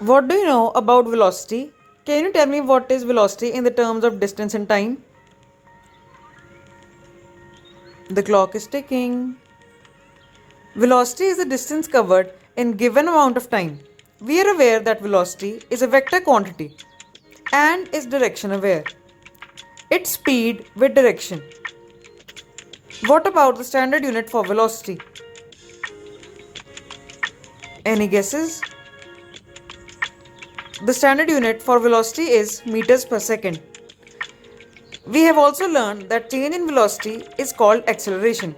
What do you know about velocity? Can you tell me what is velocity in the terms of distance and time? The clock is ticking. Velocity is the distance covered in given amount of time. We are aware that velocity is a vector quantity and is direction aware. It's speed with direction. What about the standard unit for velocity? Any guesses? The standard unit for velocity is meters per second. We have also learned that change in velocity is called acceleration,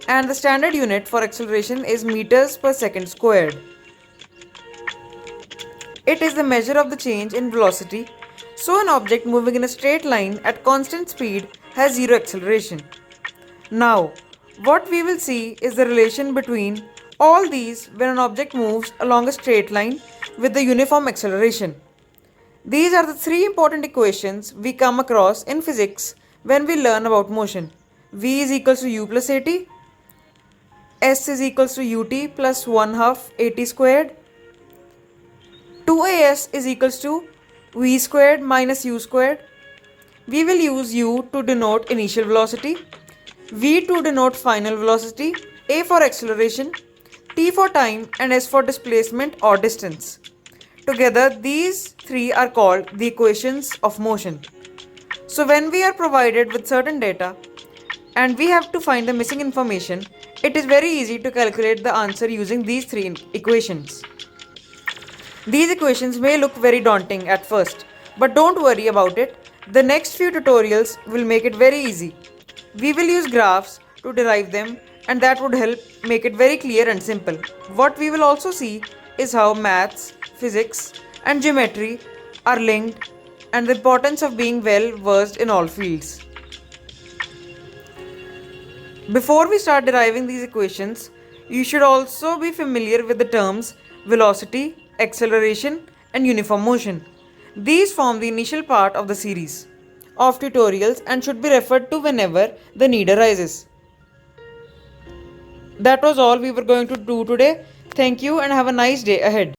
and the standard unit for acceleration is meters per second squared. It is the measure of the change in velocity, so an object moving in a straight line at constant speed has zero acceleration. Now, what we will see is the relation between all these when an object moves along a straight line with the uniform acceleration. These are the three important equations we come across in physics when we learn about motion. V is equals to u plus at, S is equals to ut plus 1 half at squared, 2as is equals to v squared minus u squared. We will use u to denote initial velocity, v to denote final velocity, a for acceleration, t for time, and s for displacement or distance. Together, these three are called the equations of motion. So when we are provided with certain data and we have to find the missing information, it is very easy to calculate the answer using these three equations. These equations may look very daunting at first, but don't worry about it. The next few tutorials will make it very easy. We will use graphs to derive them, and that would help make it very clear and simple. What we will also see is how maths, physics, and geometry are linked and the importance of being well versed in all fields. Before we start deriving these equations, you should also be familiar with the terms velocity, acceleration, and uniform motion. These form the initial part of the series of tutorials and should be referred to whenever the need arises. That was all we were going to do today. Thank you and have a nice day ahead.